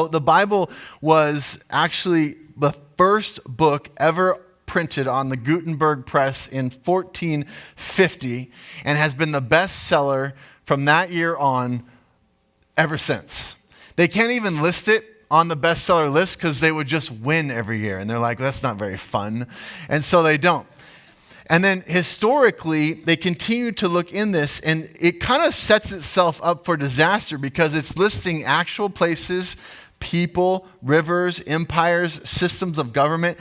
The Bible was actually the first book ever printed on the Guttenberg press in 1450 and has been the bestseller from that year on ever since. They can't even list it on the bestseller list because they would just win every year. And they're like, that's not very fun. And so they don't. And then historically, they continue to look in this, and it kind of sets itself up for disaster because it's listing actual places, people, rivers, empires, systems of government.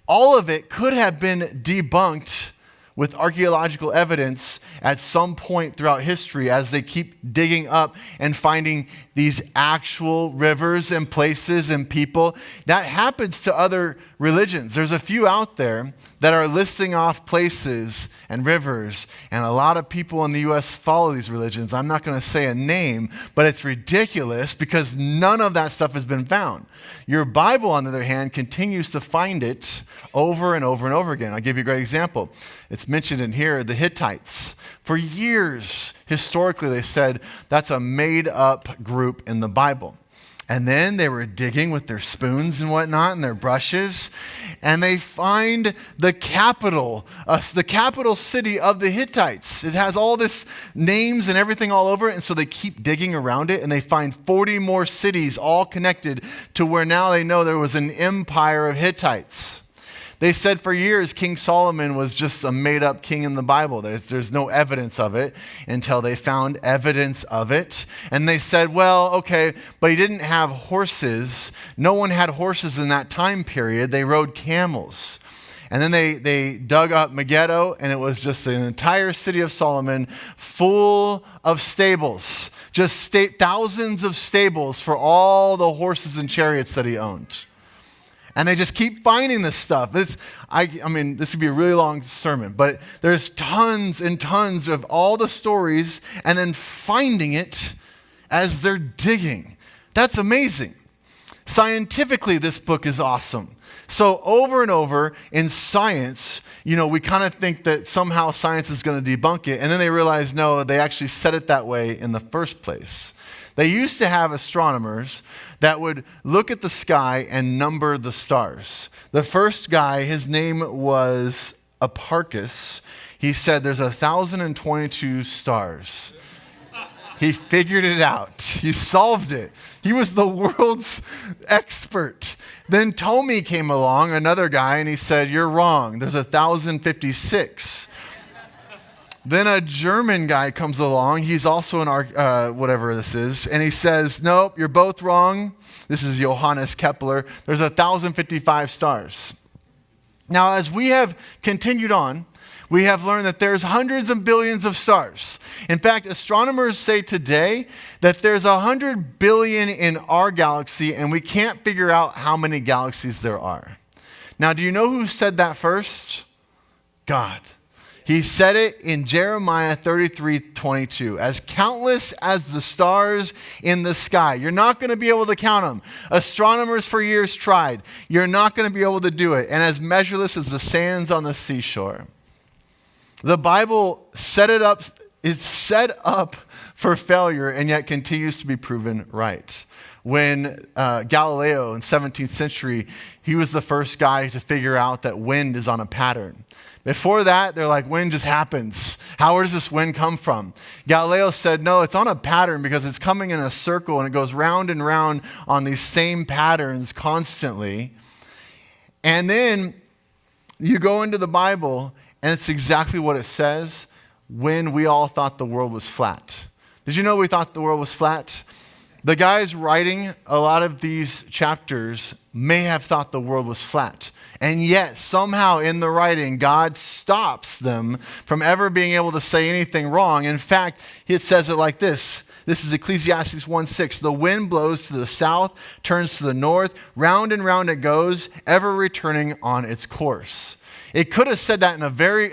All of it could have been debunked with archeological evidence at some point throughout history as they keep digging up and finding these actual rivers and places and people. That happens to other religions. There's a few out there that are listing off places and rivers, and a lot of people in the U.S. follow these religions. I'm not going to say a name, but it's ridiculous because none of that stuff has been found. Your Bible, on the other hand, continues to find it over and over and over again. I'll give you a great example. It's mentioned in here, the Hittites. For years, historically, they said that's a made-up group in the Bible. And then they were digging with their spoons and whatnot and their brushes, and they find the capital city of the Hittites. It has all this names and everything all over it, and so they keep digging around it, and they find 40 more cities all connected to where now they know there was an empire of Hittites. They said for years King Solomon was just a made-up king in the Bible. There's no evidence of it until they found evidence of it. And they said, well, okay, but he didn't have horses. No one had horses in that time period. They rode camels. And then they dug up Megiddo, and it was just an entire city of Solomon full of stables. Just thousands of stables for all the horses and chariots that he owned. And they just keep finding this stuff. This would be a really long sermon, but there's tons and tons of all the stories and then finding it as they're digging. That's amazing. Scientifically, this book is awesome. So over and over in science, we kind of think that somehow science is going to debunk it. And then they realize, no, they actually said it that way in the first place. They used to have astronomers that would look at the sky and number the stars. The first guy, his name was Hipparchus. He said there's 1,022 stars. He figured it out. He solved it. He was the world's expert. Then Ptolemy came along, another guy, and he said, you're wrong. There's 1,056. Then a German guy comes along. He's also an whatever this is. And he says, nope, you're both wrong. This is Johannes Kepler. There's 1,055 stars. Now, as we have continued on, we have learned that there's hundreds of billions of stars. In fact, astronomers say today that there's 100 billion in our galaxy, and we can't figure out how many galaxies there are. Now, do you know who said that first? God. He said it in Jeremiah 33:22, as countless as the stars in the sky. You're not going to be able to count them. Astronomers for years tried. You're not going to be able to do it. And as measureless as the sands on the seashore. The Bible set it up. It's set up for failure and yet continues to be proven right. When Galileo in the 17th century, he was the first guy to figure out that wind is on a pattern. Before that, they're like, wind just happens. Where does this wind come from? Galileo said, no, it's on a pattern because it's coming in a circle and it goes round and round on these same patterns constantly. And then you go into the Bible and it's exactly what it says when we all thought the world was flat. Did you know we thought the world was flat? The guys writing a lot of these chapters may have thought the world was flat. And yet, somehow in the writing, God stops them from ever being able to say anything wrong. In fact, it says it like this. This is Ecclesiastes 1:6. The wind blows to the south, turns to the north, round and round it goes, ever returning on its course. It could have said that in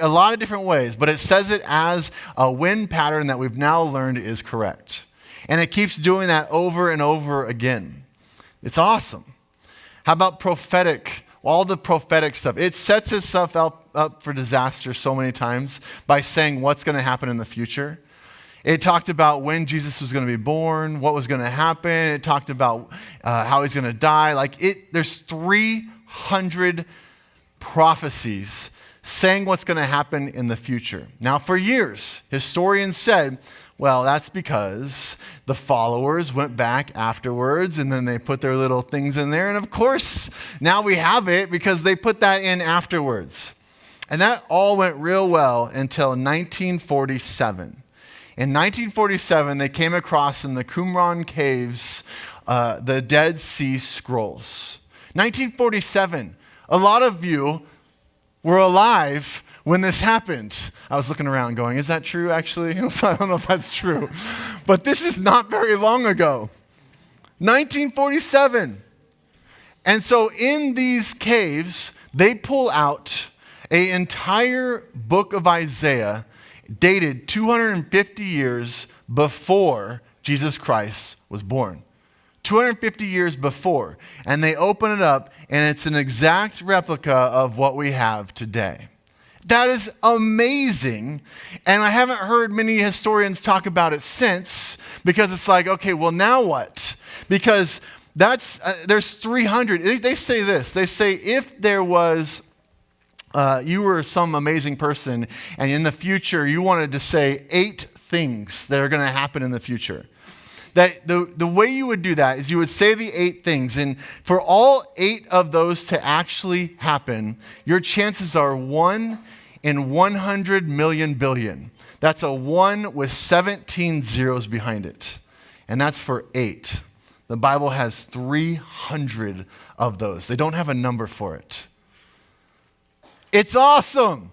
a lot of different ways, but it says it as a wind pattern that we've now learned is correct. And it keeps doing that over and over again. It's awesome. How about prophetic? All the prophetic stuff. It sets itself up for disaster so many times by saying what's going to happen in the future. It talked about when Jesus was going to be born, what was going to happen. It talked about how he's going to die. There's 300 prophecies saying what's going to happen in the future. Now, for years, historians said, well, that's because the followers went back afterwards and then they put their little things in there. And of course, now we have it because they put that in afterwards. And that all went real well until 1947. In 1947, they came across in the Qumran caves the Dead Sea Scrolls. 1947, a lot of you were alive when this happened. I was looking around going, is that true actually? I don't know if that's true. But this is not very long ago. 1947. And so in these caves, they pull out an entire book of Isaiah dated 250 years before Jesus Christ was born. 250 years before. And they open it up, and it's an exact replica of what we have today. That is amazing. And I haven't heard many historians talk about it since, because it's like, okay, well, now what? Because there's 300. They say this. They say if there was... you were some amazing person, and in the future, you wanted to say 8 things that are going to happen in the future. That the way you would do that is you would say the 8 things, and for all 8 of those to actually happen, your chances are 1 in 100 million billion. That's a 1 with 17 zeros behind it, and that's for 8. The Bible has 300 of those. They don't have a number for it. It's awesome.